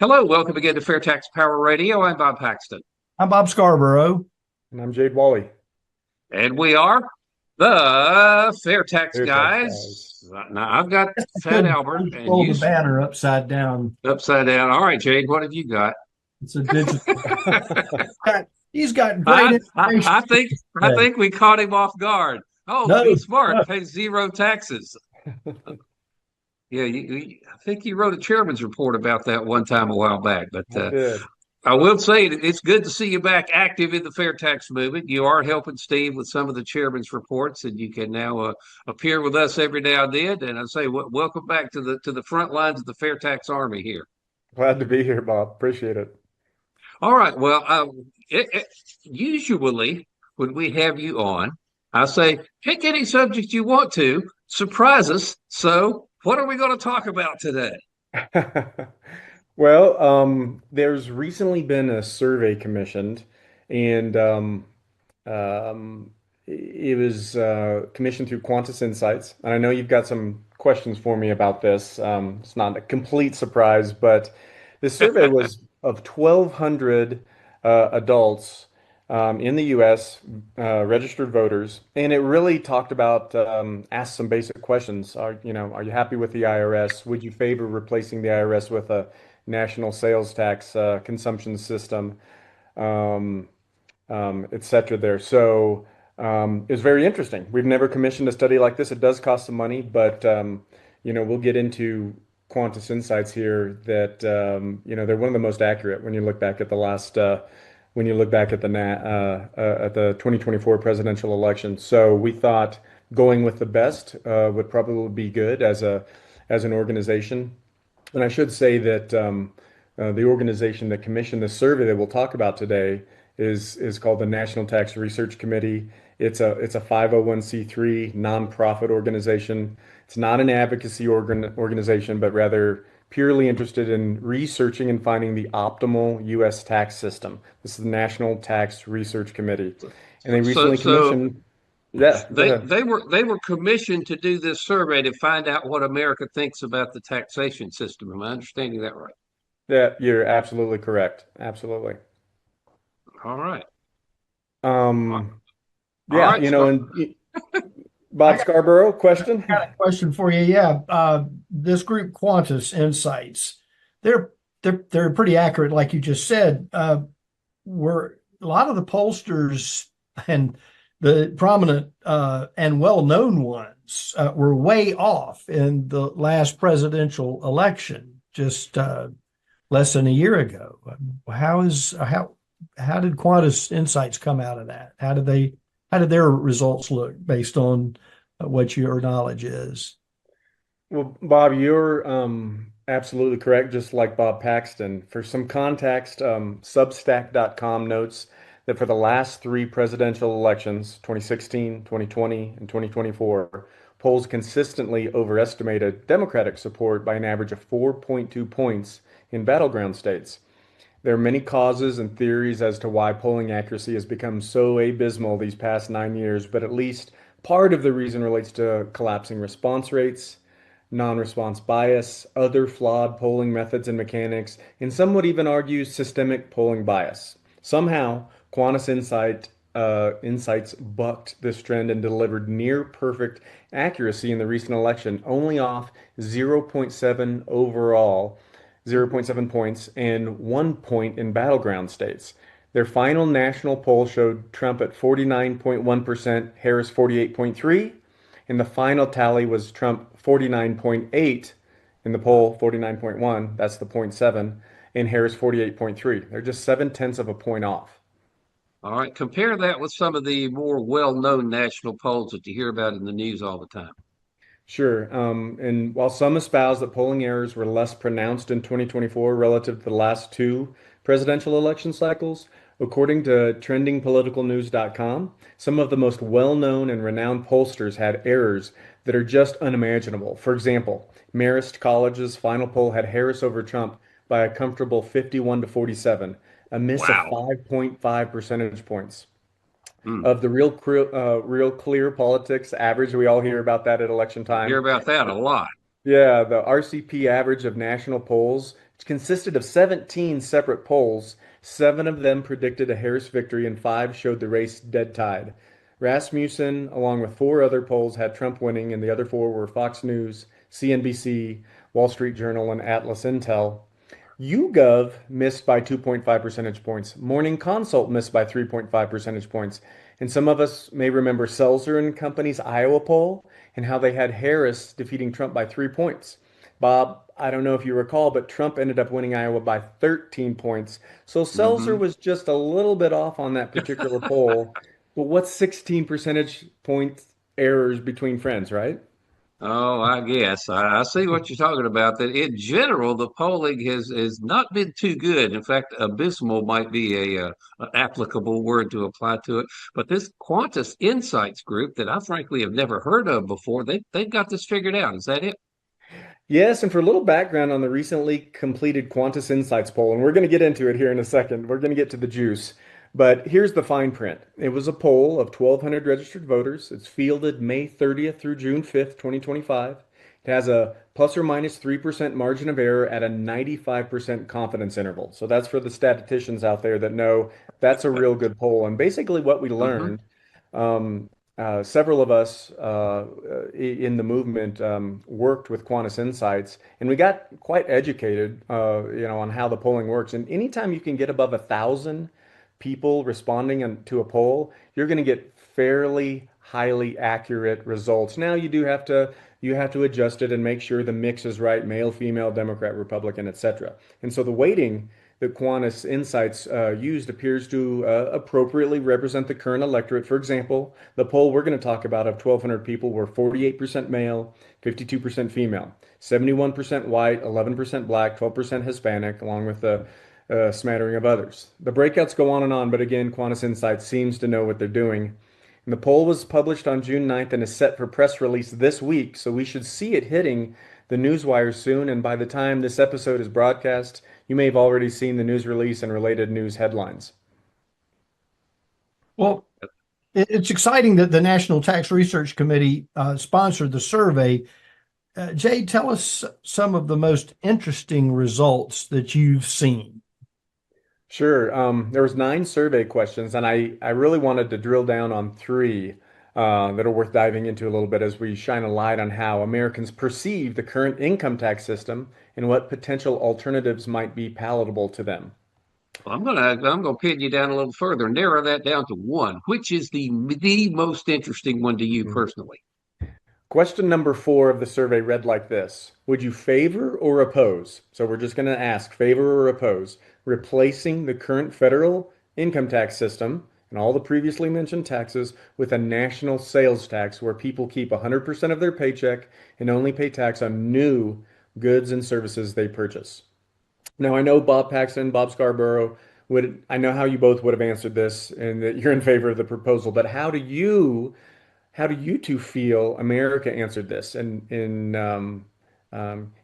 Hello, welcome again to Fairtax Power Radio. I'm Bob Paxton, I'm Bob Scarborough. And I'm Jade Walle. and we are the Fairtax FAIRtax Guys. Guys. Now, I've got I Fat could Albert, and roll you the banner upside down. upside down. All right, Jade, what have you got? It's a digital. He's got great I information think I today. think we caught him off guard. Oh, be No, smart, no. pay zero taxes. Yeah, I think you wrote a chairman's report about that one time a while back, but I did. I will say it's good to see you back active in the fair tax movement. You are helping Steve with some of the chairman's reports, and you can now appear with us every now and then. And I say, welcome back to the front lines of the fair tax army here. Glad to be here, Bob. Appreciate it. All right. Well, usually when we have you on, I say pick any subject you want to, surprise us. So, what are we going to talk about today? Well, there's recently been a survey commissioned, and um, it was commissioned through Qantas Insights. And I know you've got some questions for me about this. It's not a complete surprise, but this survey was of 1,200 adults in the U.S., registered voters, and it really talked about asked some basic questions. Are you happy with the IRS? Would you favor replacing the IRS with a national sales tax consumption system, um, et cetera there. So it was very interesting. We've never commissioned a study like this. It does cost some money, but we'll get into Qantas Insights here that they're one of the most accurate when you look back at the last when you look back at the 2024 presidential election. So we thought going with the best would probably be good as an organization. And I should say that the organization that commissioned the survey that we'll talk about today is called the National Tax Research Committee. It's a 501c3 nonprofit organization. It's not an advocacy organization, but rather purely interested in researching and finding the optimal U.S. tax system. This is the National Tax Research Committee, and they So, recently so commissioned. Yeah, go They ahead. they were commissioned to do this survey to find out what America thinks about the taxation system. Am I understanding that right? Yeah, you're absolutely correct. Absolutely. All right. All Um, yeah, right, Scott. and I Bob got, Scarborough, I question? got a question for you. Yeah, this group Qantas Insights, they're they're pretty accurate, like you just said. Were a lot of the pollsters and the prominent and well-known ones were way off in the last presidential election, just less than a year ago. How did Qantas Insights come out of that? How did their results look based on what your knowledge is? Well, Bob, you're absolutely correct, just like Bob Paxton. For some context, Substack.com notes that for the last three presidential elections, 2016, 2020, and 2024, polls consistently overestimated Democratic support by an average of 4.2 points in battleground states. There are many causes and theories as to why polling accuracy has become so abysmal these past 9 years, but at least part of the reason relates to collapsing response rates, non-response bias, other flawed polling methods and mechanics, and some would even argue systemic polling bias. Somehow, Insights bucked this trend and delivered near perfect accuracy in the recent election, only off zero point 0.7 overall, zero point 0.7 points, and 1 point in battleground states. Their final national poll showed Trump at 49.1%, Harris 48.3, and the final tally was Trump 49.8 in the poll, 49.1, that's the point 0.7, and Harris 48.3. They're just 7/10 of a point off. All right. Compare that with some of the more well-known national polls that you hear about in the news all the time. Sure. And while some espouse that polling errors were less pronounced in 2024 relative to the last two presidential election cycles, according to trendingpoliticalnews.com, some of the most well-known and renowned pollsters had errors that are just unimaginable. For example, Marist College's final poll had Harris over Trump by a comfortable 51 to 47, a miss of Wow. 5.5 percentage points Hmm. of the real clear politics average. We all hear about that at election Hear time. about that a lot. Yeah, the RCP average of national polls consisted of 17 separate polls. Seven of them predicted a Harris victory, and five showed the race dead tied. Rasmussen, along with four other polls, had Trump winning, and the other four were Fox News, CNBC, Wall Street Journal, and Atlas Intel. YouGov missed by 2.5 percentage points. Morning Consult missed by 3.5 percentage points. And some of us may remember Seltzer and Company's Iowa poll and how they had Harris defeating Trump by 3 points. Bob, I don't know if you recall, but Trump ended up winning Iowa by 13 points. So Seltzer Hmm. was just a little bit off on that particular poll. But what's 16 percentage point errors between friends, right? Oh, I guess I see what you're talking about. That in general, the polling has not been too good. In fact, abysmal might be a applicable word to apply to it. But this Qantas Insights group that I frankly have never heard of before, they've got this figured out. Is that it? Yes, and for a little background on the recently completed Qantas Insights poll, and we're going to get into it here in a second. We're going to get to the juice. But here's the fine print. It was a poll of 1,200 registered voters. It's fielded May 30th through June 5th, 2025. It has a plus or minus 3% margin of error at a 95% confidence interval. So that's for the statisticians out there that know that's a real good poll. And basically, what we Hmm. learned um, several of us in the movement worked with Qantas Insights, and we got quite educated, on how the polling works. And anytime you can get above 1,000 people responding to a poll, you're going to get fairly highly accurate results. Now you have to adjust it and make sure the mix is right, male, female, Democrat, Republican, etc. And so the weighting that Qantas Insights used appears to appropriately represent the current electorate. For example, the poll we're going to talk about of 1,200 people were 48% male, 52% female, 71% white, 11% black, 12% Hispanic, along with a smattering of others. The breakouts go on, but again, Qantas Insights seems to know what they're doing. And the poll was published on June 9th and is set for press release this week, so we should see it hitting the newswire soon. And by the time this episode is broadcast, you may have already seen the news release and related news headlines. Well, it's exciting that the National Tax Research Committee sponsored the survey. Jay, tell us some of the most interesting results that you've seen. Sure. There was nine survey questions, and I really wanted to drill down on three that are worth diving into a little bit as we shine a light on how Americans perceive the current income tax system and what potential alternatives might be palatable to them. Well, I'm gonna pin you down a little further, narrow that down to one. Which is the most interesting one to you personally? Question number four of the survey read like this. Would you favor or oppose? So we're just going to ask favor or oppose replacing the current federal income tax system and all the previously mentioned taxes with a national sales tax where people keep 100% of their paycheck and only pay tax on new goods and services they purchase. Now, I know Bob Paxton, Bob Scarborough I know how you both would have answered this and that you're in favor of the proposal, but how do you two feel America answered this? And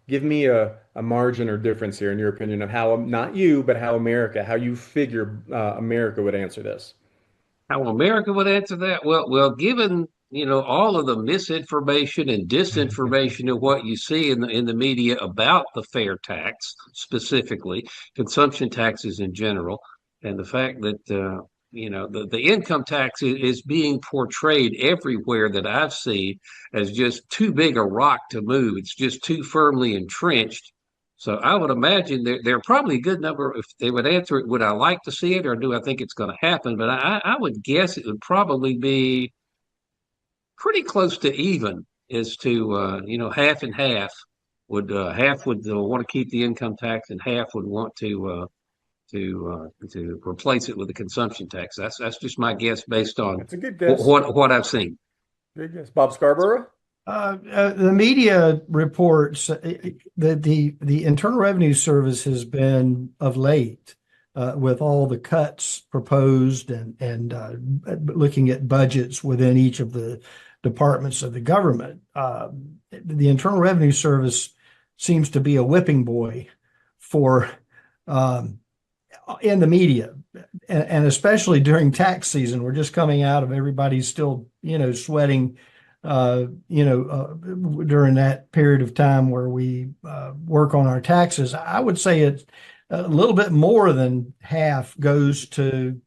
give me a margin or difference here in your opinion of how, not you, but how how you figure America would answer this. How America would answer that? Well, given all of the misinformation and disinformation of what you see in the media about the fair tax, specifically consumption taxes in general, and the fact that the income tax is being portrayed everywhere that I've seen as just too big a rock to move. It's just too firmly entrenched. So I would imagine there are probably a good number. If they would answer it, would I like to see it, or do I think it's going to happen? But I would guess it would probably be pretty close to even as to half and half. Would half would want to keep the income tax, and half would want to replace it with a consumption tax. That's just my guess based on That's a good what guess. what I've seen. Good guess. Bob Scarborough? The media reports that the Internal Revenue Service has been of late with all the cuts proposed and looking at budgets within each of the departments of the government. The Internal Revenue Service seems to be a whipping boy for um, in the media, and especially during tax season. We're just coming out of everybody's still, sweating during that period of time where we work on our taxes. I would say it's a little bit more than half goes to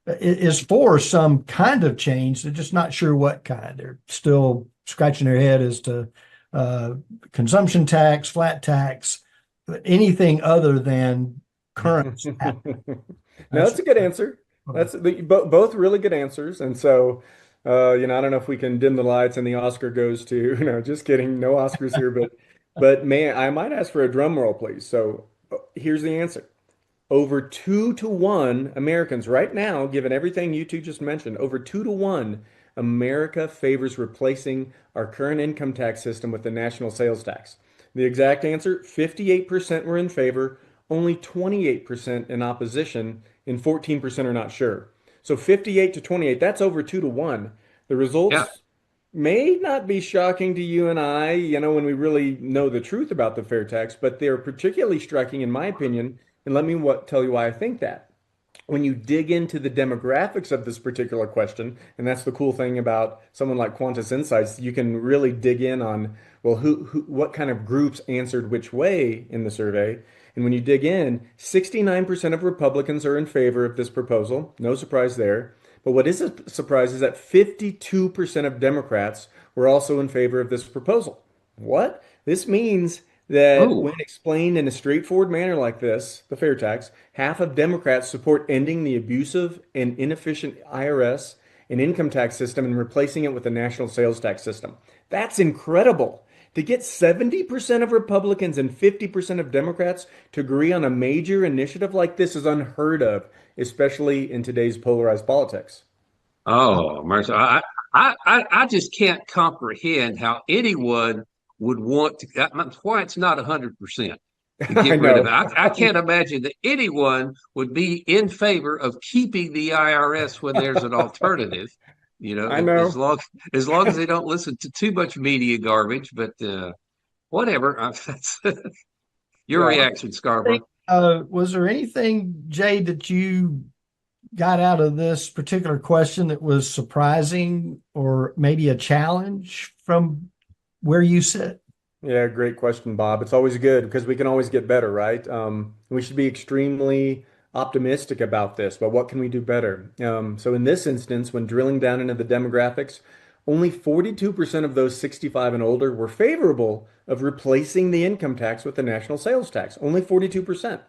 is for some kind of change. They're just not sure what kind. They're still scratching their head as to uh, consumption tax, flat tax, anything other than current. No, That's that's a good answer. Both really good answers. And so, I don't know if we can dim the lights and the Oscar goes to, just kidding, no Oscars here, but man, I might ask for a drum roll, please. So here's the answer. Over 2-1 Americans right now, given everything you two just mentioned, over 2-1, America favors replacing our current income tax system with the national sales tax. The exact answer, 58% were in favor, only 28% in opposition, and 14% are not sure. So 58 to 28, that's over 2-1. The Yeah. results may not be shocking to you and I, when we really know the truth about the fair tax, but they're particularly striking, in my opinion. And let me tell you why I think that. When you dig into the demographics of this particular question, and that's the cool thing about someone like Qantas Insights, you can really dig in on, well, what kind of groups answered which way in the survey. And when you dig in, 69% of Republicans are in favor of this proposal. No surprise there. But what is a surprise is that 52% of Democrats were also in favor of this proposal. What? This means that Oh, when explained in a straightforward manner like this, the fair tax, half of Democrats support ending the abusive and inefficient IRS and income tax system and replacing it with a national sales tax system. That's incredible. To get 70% of Republicans and 50% of Democrats to agree on a major initiative like this is unheard of, especially in today's polarized politics. oh, mercy. I just can't comprehend how anyone would want to. That's why it's not 100% to I get rid of it. know. I can't imagine that anyone would be in favor of keeping the IRS when there's an alternative. I know. As long as they don't listen to too much media garbage. But whatever. That's your Yeah. reaction, Scarborough. Was there anything, Jay, that you got out of this particular question that was surprising or maybe a challenge from where you sit? Yeah, great question, Bob. It's always good because we can always get better, right? We should be extremely optimistic about this, but what can we do better? So in this instance, when drilling down into the demographics, only 42% of those 65 and older were favorable of replacing the income tax with the national sales tax. Only 42%.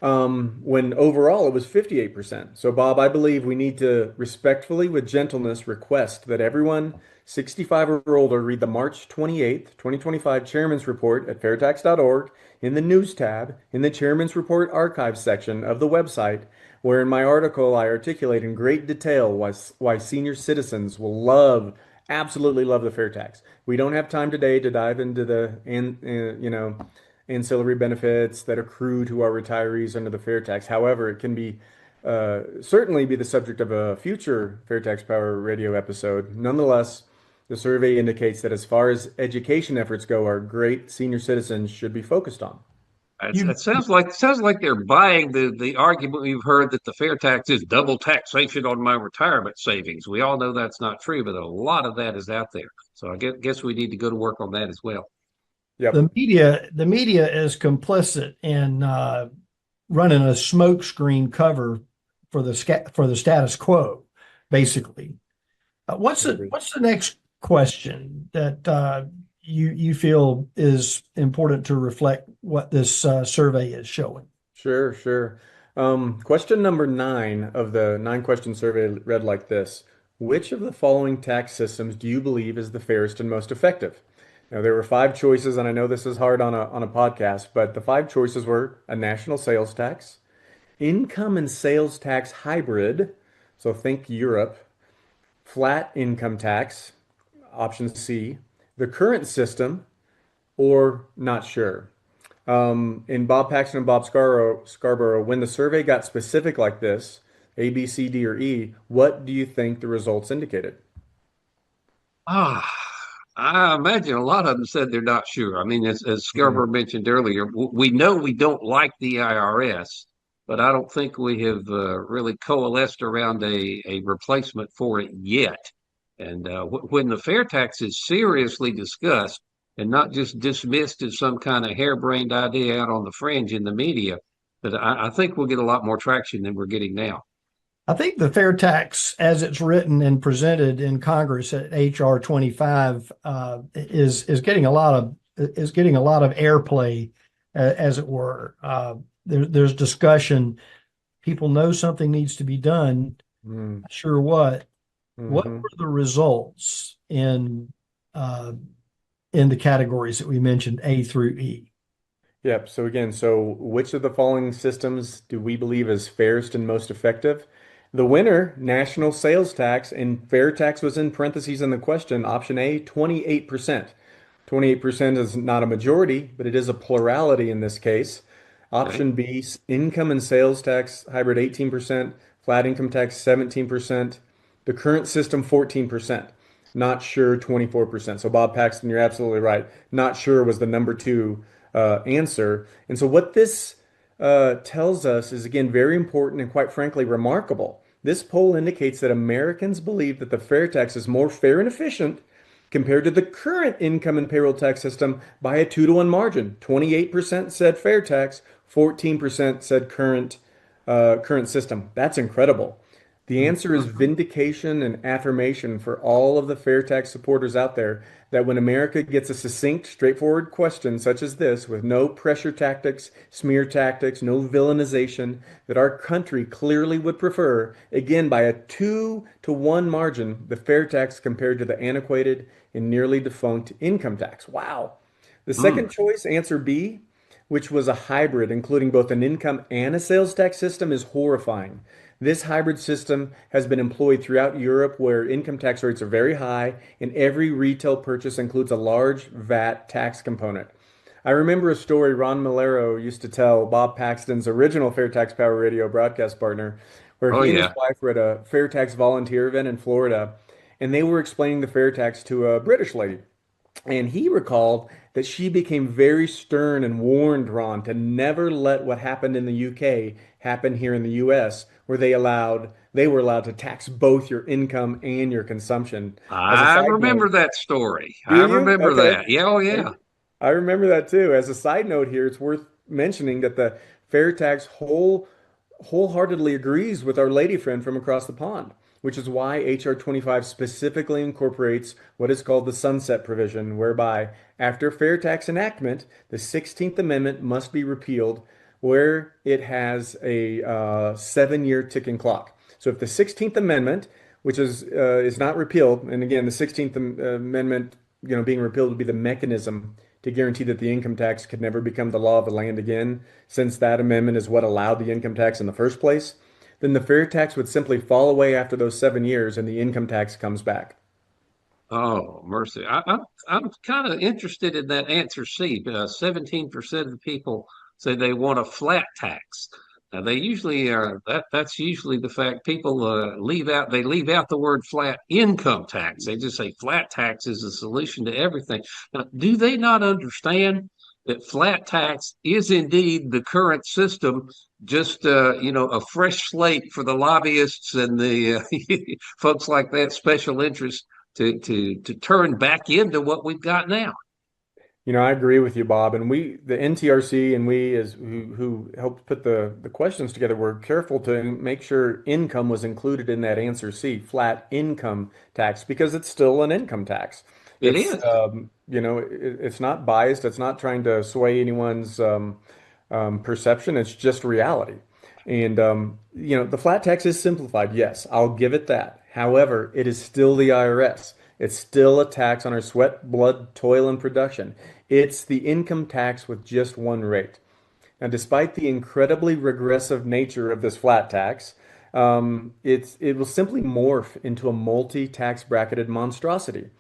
When overall it was 58%. So, Bob, I believe we need to respectfully, with gentleness, request that everyone 65 or older read the March 28th, 2025 Chairman's Report at fairtax.org in the News tab in the Chairman's Report Archives section of the website, where in my article I articulate in great detail why senior citizens will absolutely love the fair tax. We don't have time today to dive into ancillary benefits that accrue to our retirees under the fair tax. However, it can be certainly be the subject of a future Fair Tax Power radio episode. Nonetheless, the survey indicates that as far as education efforts go, our great senior citizens should be focused on. You, It sounds like they're buying the argument we've heard that the fair tax is double taxation on my retirement savings. We all know that's not true, but a lot of that is out there. So I guess we need to go to work on that as well. Yep. the media is complicit in running a smokescreen cover for for the status quo, basically. Agree. What's the next question that you feel is important to reflect what this survey is showing? Sure, sure. Question number 9 of the 9-question survey read like this. Which of the following tax systems do you believe is the fairest and most effective? Now, there were 5 choices, and I know this is hard on a podcast, but the 5 choices were a national sales tax, income and sales tax hybrid, so think Europe, flat income tax, option C, the current system, or not sure. In Bob Paxton and Bob Scarborough, when the survey got specific like this, A, B, C, D, or E, what do you think the results indicated? Ah, I imagine a lot of them said they're not sure. I mean, as Hmm. Scarborough mentioned earlier, we know we don't like the IRS, but I don't think we have really coalesced around a replacement for it yet. And when the fair tax is seriously discussed and not just dismissed as some kind of harebrained idea out on the fringe in the media, but I think we'll get a lot more traction than we're getting now. I think the fair tax, as it's written and presented in Congress at HR 25, is getting a lot of airplay, as it were. There's discussion. People know something needs to be done. Mm, Sure, what? What hmm were the results uh, in the categories that we mentioned, A through E? Yep. So again, so which of the following systems do we believe is fairest and most effective? The winner, national sales tax, and fair tax was in parentheses in the question. Option A, 28%. 28% is not a majority, but it is a plurality in this case. Okay. Option B, income and sales tax hybrid 18%, flat income tax 17%, the current system 14%, not sure 24%. So Bob Paxton, you're absolutely right. Not sure was the number two answer. And so what this tells us is again very important and quite frankly remarkable. This poll indicates that Americans believe that the fair tax is more fair and efficient compared to the current income and payroll tax system by a 2-to-1 margin. 28% said fair tax, 14% said current system. That's incredible. The answer is Mhm. vindication and affirmation for all of the fair tax supporters out there that when America gets a succinct, straightforward question such as this, with no pressure tactics, smear tactics, no villainization, that our country clearly would prefer, again, by a 2-to-1 margin, the fair tax compared to the antiquated and nearly defunct income tax. Wow. The Mm. second choice, answer B, which was a hybrid, including both an income and a sales tax system, is horrifying. This hybrid system has been employed throughout Europe where income tax rates are very high and every retail purchase includes a large VAT tax component. I remember a story Ron Malero used to tell, Bob Paxton's original Fairtax Power Radio broadcast partner, where Oh he and his yeah. wife were at a Fairtax volunteer event in Florida and they were explaining the Fairtax to a British lady. And he recalled that she became very stern and warned Ron to never let what happened in the UK happen here in the US, where they were allowed to tax both your income and your consumption. As a I side remember note, that story. do I you? remember Okay. that. Yeah, oh yeah. I remember that too. As a side note here, it's worth mentioning that the fair tax wholeheartedly agrees with our lady friend from across the pond, which is why HR 25 specifically incorporates what is called the sunset provision, whereby after fair tax enactment, the 16th Amendment must be repealed where it has a 7-year ticking clock. So if the 16th Amendment, which is not repealed, and again, the 16th Amendment, being repealed would be the mechanism to guarantee that the income tax could never become the law of the land again, since that amendment is what allowed the income tax in the first place, then the fair tax would simply fall away after those 7 years and the income tax comes back. Oh, mercy. I'm kind of interested in that answer C. 17% of the people say they want a flat tax. Now they usually are that's usually the fact people leave out the word flat income tax. They just say flat tax is a solution to everything. Now, do they not understand that flat tax is indeed the current system, just a fresh slate for the lobbyists and the folks like that, special interest to turn back into what we've got now. I agree with you, Bob. And the NTRC, and we as who helped put the questions together, were careful to make sure income was included in that answer C, flat income tax, because it's still an income tax. It It's is. it's not biased. It's not trying to sway anyone's perception. It's just reality. And the flat tax is simplified. Yes, I'll give it that. However, it is still the IRS. It's still a tax on our sweat, blood, toil, and production. It's the income tax with just one rate. Now, despite the incredibly regressive nature of this flat tax, it will simply morph into a multi-tax bracketed monstrosity.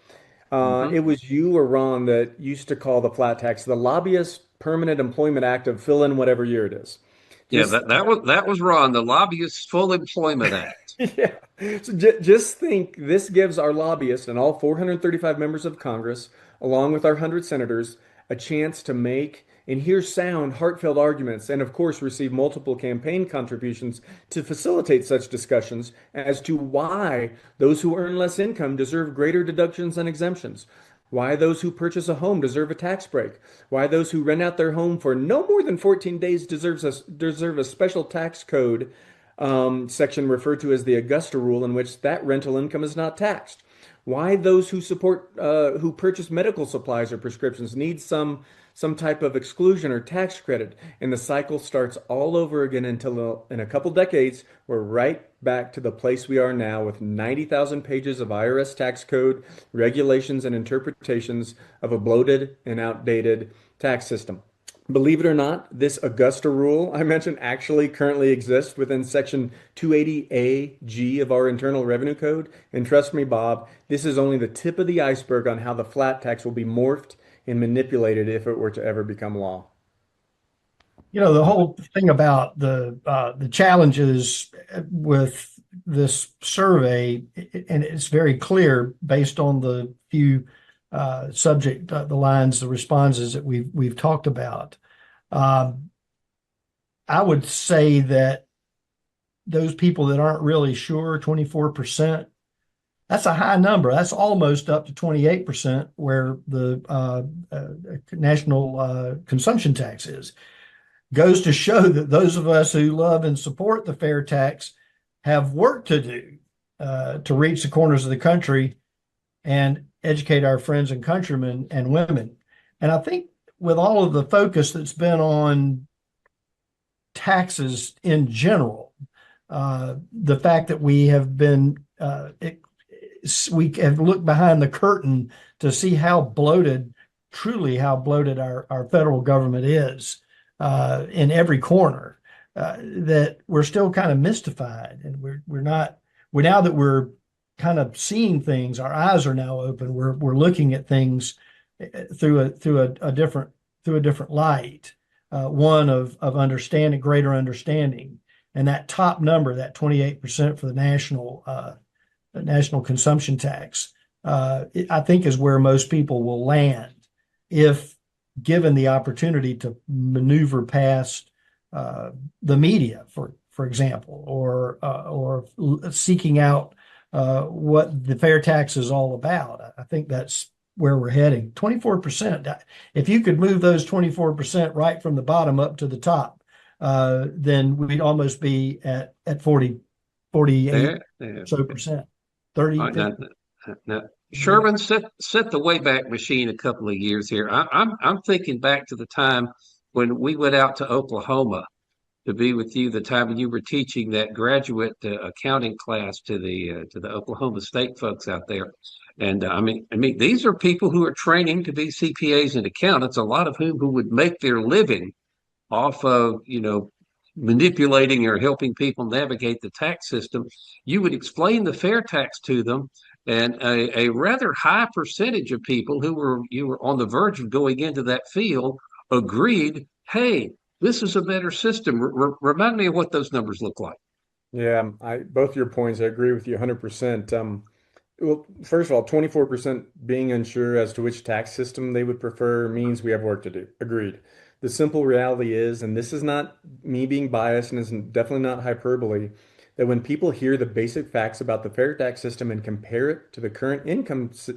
Mhm. It was you or Ron that used to call the flat tax the Lobbyist Permanent Employment Act of fill in whatever year it is. Yeah, Just that was Ron, the Lobbyist Full Employment Act. yeah. So just think this gives our lobbyists and all 435 members of Congress, along with our 100 senators, a chance to make and hear sound, heartfelt arguments, and of course receive multiple campaign contributions to facilitate such discussions as to why those who earn less income deserve greater deductions and exemptions, why those who purchase a home deserve a tax break, why those who rent out their home for no more than 14 days deserve a special tax code section referred to as the Augusta rule, in which that rental income is not taxed. Why those who purchase medical supplies or prescriptions need some type of exclusion or tax credit, and the cycle starts all over again until in a couple decades we're right back to the place we are now with 90,000 pages of IRS tax code regulations and interpretations of a bloated and outdated tax system. Believe it or not, this Augusta rule I mentioned actually currently exists within Section 280AG of our Internal Revenue Code. And trust me, Bob, this is only the tip of the iceberg on how the flat tax will be morphed and manipulated if it were to ever become law. The whole thing about the challenges with this survey, and it's very clear based on the few the lines, the responses that we've talked about. I would say that those people that aren't really sure, 24%, that's a high number. That's almost up to 28%, where the national consumption tax is. Goes to show that those of us who love and support the fair tax have work to do to reach the corners of the country and educate our friends and countrymen and women. And I think with all of the focus that's been on taxes in general, the fact that we have we have looked behind the curtain to see how bloated, truly how bloated our federal government is in every corner, that we're still kind of mystified, and we're not. Now that we're kind of seeing things, our eyes are now open. We're looking at things through a different light, one of understanding, greater understanding, and that top number, that 28% for the national consumption tax, I think is where most people will land if given the opportunity to maneuver past the media, for example, or seeking out what the fair tax is all about. I think that's where we're heading. 24%. If you could move those 24% right from the bottom up to the top, then we'd almost be at 48 so percent. 30. Now, Sherman, set the Wayback Machine a couple of years here. I'm thinking back to the time when we went out to Oklahoma to be with you, the time when you were teaching that graduate accounting class to the Oklahoma State folks out there. And I mean, these are people who are training to be CPAs and accountants, a lot of whom who would make their living off of, manipulating or helping people navigate the tax system. You would explain the fair tax to them, and a rather high percentage of people you were on the verge of going into that field agreed, hey, this is a better system. Remind me of what those numbers look like. Yeah, both your points, I agree with you 100%. Well, first of all, 24% being unsure as to which tax system they would prefer means we have work to do. Agreed. The simple reality is, and this is not me being biased and is definitely not hyperbole, that when people hear the basic facts about the fair tax system and compare it to the current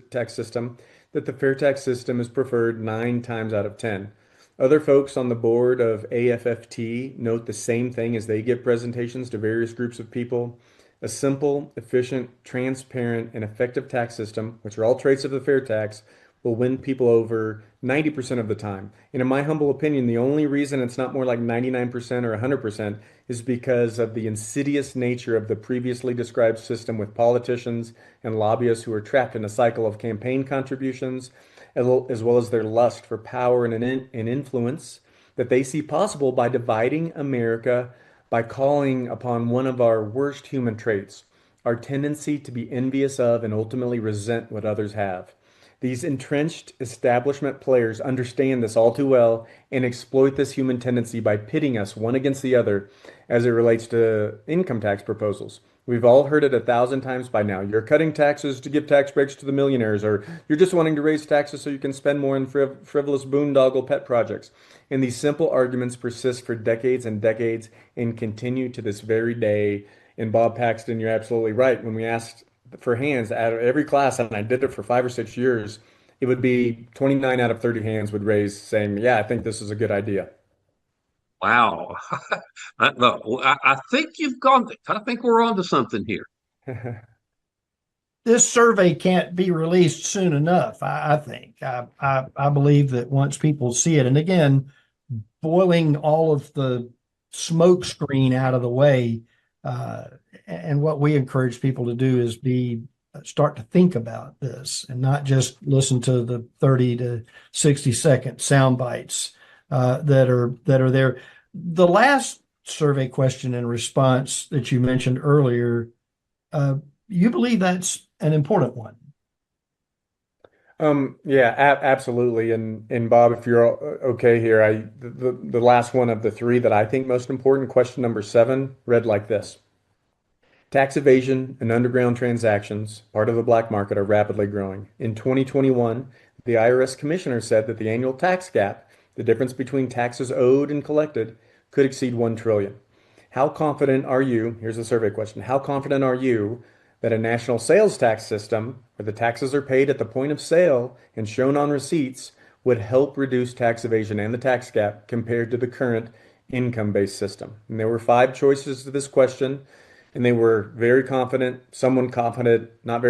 tax system, that the fair tax system is preferred 9 times out of 10. Other folks on the board of AFFT note the same thing as they give presentations to various groups of people. A simple, efficient, transparent, and effective tax system, which are all traits of the fair tax, will win people over 90% of the time. And in my humble opinion, the only reason it's not more like 99% or 100% is because of the insidious nature of the previously described system with politicians and lobbyists who are trapped in a cycle of campaign contributions, as well as their lust for power and influence that they see possible by dividing America, by calling upon one of our worst human traits, our tendency to be envious of and ultimately resent what others have. These entrenched establishment players understand this all too well and exploit this human tendency by pitting us one against the other as it relates to income tax proposals. We've all heard it 1,000 times by now. You're cutting taxes to give tax breaks to the millionaires, or you're just wanting to raise taxes so you can spend more in frivolous boondoggle pet projects. And these simple arguments persist for decades and decades and continue to this very day. And Bob Paxton, you're absolutely right. When we asked for hands out of every class, and I did it for 5 or 6 years, it would be 29 out of 30 hands would raise saying, yeah, I think this is a good idea. Wow. Look, I think you've gone. I think we're on to something here. This survey can't be released soon enough. I think. I believe that once people see it, and again, boiling all of the smoke screen out of the way, uh, and what we encourage people to do is be start to think about this and not just listen to the 30 to 60-second sound bites that are there. The last survey question and response that you mentioned earlier, uh, you believe that's an important one. Yeah, absolutely. And Bob, if you're okay here, the last one of the three that I think most important, question number 7, read like this. Tax evasion and underground transactions, part of the black market, are rapidly growing. In 2021, the IRS commissioner said that the annual tax gap, the difference between taxes owed and collected, could exceed 1 trillion. How confident are you? Here's a survey question. How confident are you that a national sales tax system where the taxes are paid at the point of sale and shown on receipts would help reduce tax evasion and the tax gap compared to the current income-based system? And there were 5 choices to this question, and they were very confident, someone confident, not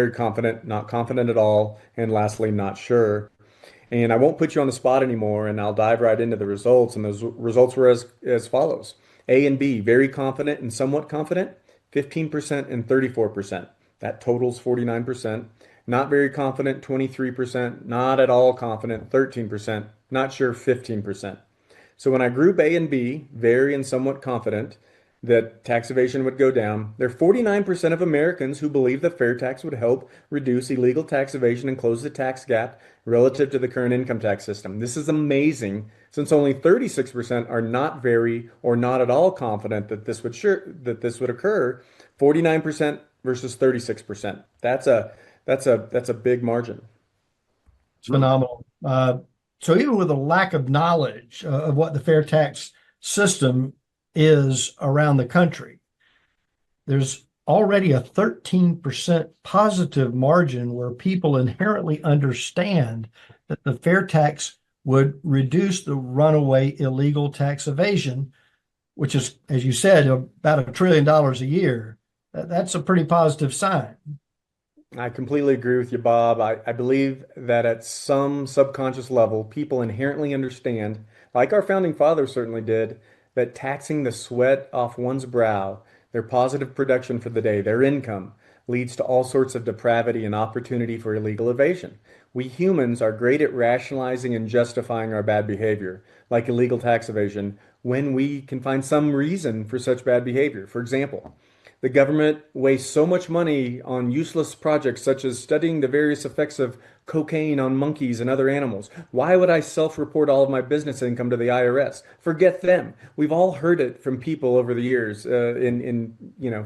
confident at all, and lastly, not sure. And I won't put you on the spot anymore, and I'll dive right into the results. And those results were as follows. A and B, very confident and somewhat confident, 15% and 34%. That totals 49%. Not very confident, 23%. Not at all confident, 13%. Not sure, 15%. So when I group A and B, very and somewhat confident that tax evasion would go down, there are 49% of Americans who believe that fair tax would help reduce illegal tax evasion and close the tax gap relative to the current income tax system. This is amazing since only 36% are not very or not at all confident that this would occur. 49% versus 36%. That's a big margin. It's phenomenal. So even with a lack of knowledge of what the fair tax system is around the country, there's already a 13% positive margin where people inherently understand that the fair tax would reduce the runaway illegal tax evasion, which is, as you said, about $1 trillion a year. That's a pretty positive sign. I completely agree with you, Bob. I believe that at some subconscious level, people inherently understand, like our founding fathers certainly did, that taxing the sweat off one's brow, their positive production for the day, their income, leads to all sorts of depravity and opportunity for illegal evasion. We humans are great at rationalizing and justifying our bad behavior, like illegal tax evasion, when we can find some reason for such bad behavior. For example, the government wastes so much money on useless projects such as studying the various effects of cocaine on monkeys and other animals. Why would I self-report all of my business income to the IRS? Forget them. We've all heard it from people over the years in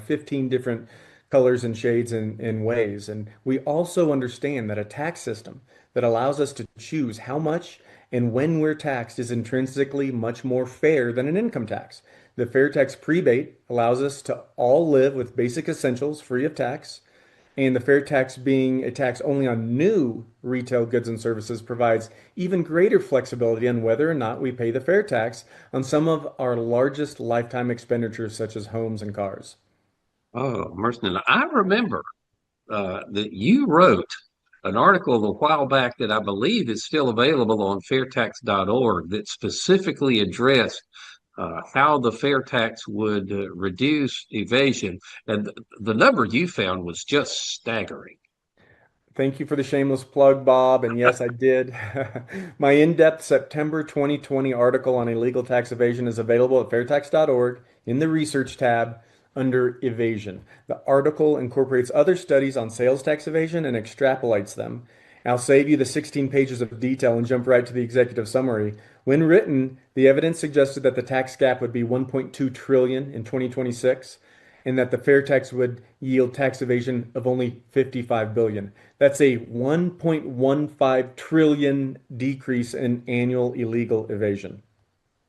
15 different colors and shades and ways. And we also understand that a tax system that allows us to choose how much and when we're taxed is intrinsically much more fair than an income tax. The fair tax prebate allows us to all live with basic essentials free of tax, and the fair tax being a tax only on new retail goods and services provides even greater flexibility on whether or not we pay the fair tax on some of our largest lifetime expenditures, such as homes and cars. Oh, mercy. I remember that you wrote an article a while back that I believe is still available on fairtax.org that specifically addressed how the fair tax would reduce evasion. And the number you found was just staggering. Thank you for the shameless plug, Bob. And yes, I did. My in-depth September 2020 article on illegal tax evasion is available at fairtax.org in the research tab under evasion. The article incorporates other studies on sales tax evasion and extrapolates them. I'll save you the 16 pages of detail and jump right to the executive summary. When written, the evidence suggested that the tax gap would be 1.2 trillion in 2026, and that the fair tax would yield tax evasion of only 55 billion. That's a 1.15 trillion decrease in annual illegal evasion.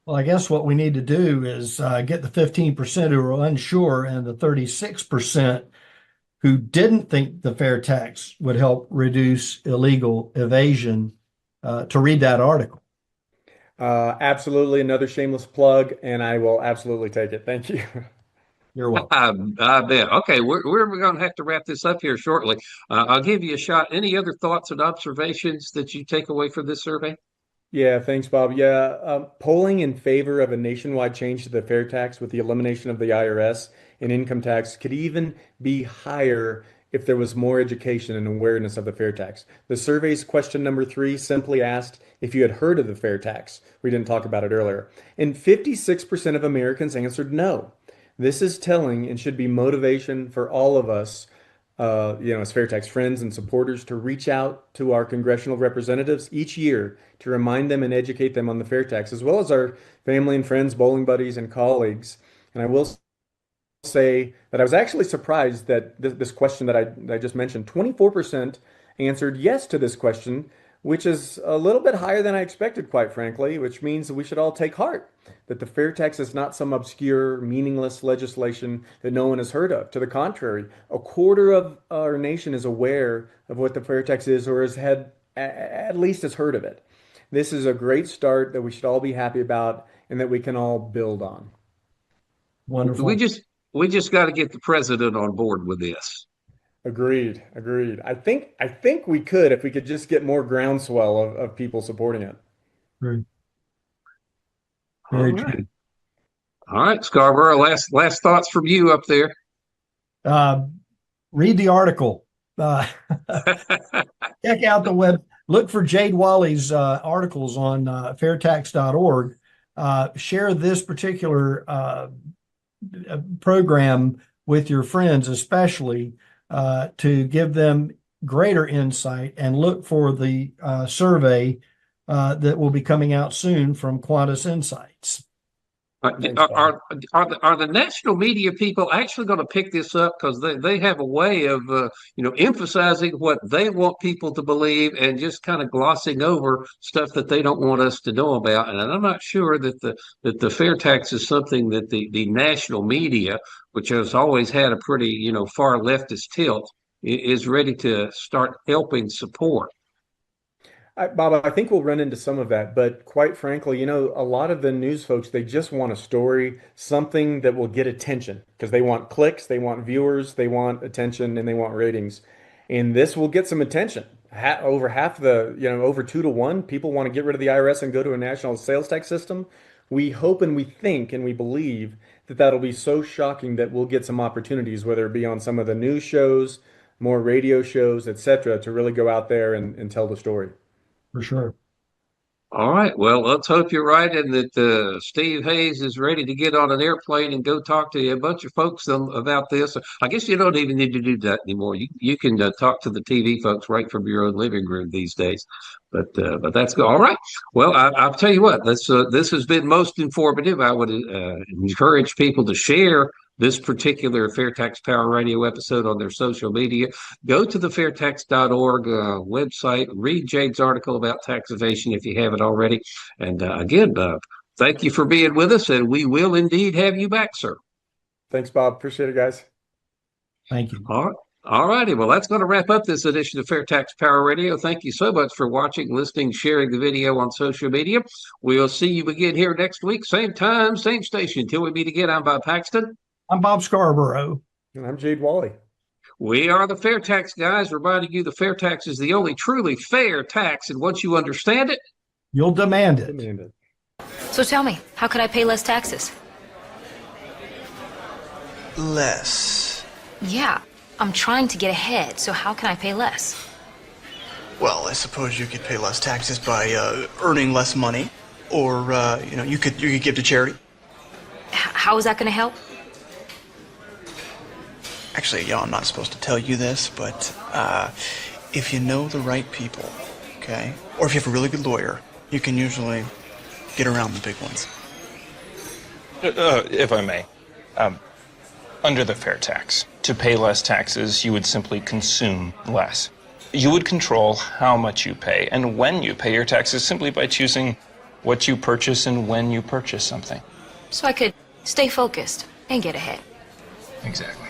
Well, I guess what we need to do is get the 15% who are unsure and the 36% who didn't think the fair tax would help reduce illegal evasion to read that article. Absolutely, another shameless plug, and I will absolutely take it. Thank you. You're welcome. I bet. Okay, we're going to have to wrap this up here shortly. I'll give you a shot. Any other thoughts and observations that you take away from this survey? Yeah, thanks, Bob. Yeah, polling in favor of a nationwide change to the fair tax with the elimination of the IRS and income tax could even be higher if there was more education and awareness of the fair tax. The survey's question number 3 simply asked if you had heard of the fair tax. We didn't talk about it earlier. And 56% of Americans answered no. This is telling and should be motivation for all of us, as FairTax friends and supporters, to reach out to our congressional representatives each year to remind them and educate them on the fair tax, as well as our family and friends, bowling buddies, and colleagues. And I will say that I was actually surprised that this question that I just mentioned, 24% answered yes to this question, which is a little bit higher than I expected, quite frankly, which means that we should all take heart that the fair tax is not some obscure, meaningless legislation that no one has heard of. To the contrary, a quarter of our nation is aware of what the fair tax is or has had at least has heard of it. This is a great start that we should all be happy about and that we can all build on. Wonderful. We just got to get the president on board with this. Agreed. I think we could if we could just get more groundswell of people supporting it. Very, All very right. true. All right, Scarborough, last thoughts from you up there. Read the article. Check out the web. Look for Jade Walle's articles on fairtax.org. Share this particular program with your friends, especially to give them greater insight, and look for the survey that will be coming out soon from Qantas Insights. Are the national media people actually going to pick this up, because they have a way of emphasizing what they want people to believe and just kind of glossing over stuff that they don't want us to know about? And I'm not sure that the fair tax is something that the national media, which has always had a pretty far leftist tilt, is ready to start helping support. Bob, I think we'll run into some of that, but quite frankly, a lot of the news folks, they just want a story, something that will get attention because they want clicks, they want viewers, they want attention, and they want ratings. And this will get some attention. Over half over 2 to 1, people want to get rid of the IRS and go to a national sales tax system. We hope and we think and we believe that that'll be so shocking that we'll get some opportunities, whether it be on some of the news shows, more radio shows, etc., to really go out there and tell the story. For sure. All right. Well, let's hope you're right, and that Steve Hayes is ready to get on an airplane and go talk to a bunch of folks about this. I guess you don't even need to do that anymore. You can talk to the TV folks right from your own living room these days. But that's good. All right. Well, I'll tell you what. This has been most informative. I would encourage people to share this particular FairTax Power Radio episode on their social media. Go to the fairtax.org website, read Jade's article about tax evasion if you haven't already. And again, thank you for being with us, and we will indeed have you back, sir. Thanks, Bob. Appreciate it, guys. Thank you. All righty. Well, that's going to wrap up this edition of FairTax Power Radio. Thank you so much for watching, listening, sharing the video on social media. We'll see you again here next week, same time, same station. Until we meet again, I'm Bob Paxton. I'm Bob Scarborough. And I'm Jade Walle. We are the FairTax Guys, reminding you the fair tax is the only truly fair tax, and once you understand it, you'll demand it. So tell me, how could I pay less taxes? Less? Yeah, I'm trying to get ahead, so how can I pay less? Well, I suppose you could pay less taxes by earning less money, or you could give to charity. How is that going to help? Actually, I'm not supposed to tell you this, but if you know the right people, okay, or if you have a really good lawyer, you can usually get around the big ones. If I may, Under the fair tax, to pay less taxes, you would simply consume less. You would control how much you pay and when you pay your taxes simply by choosing what you purchase and when you purchase something. So I could stay focused and get ahead. Exactly.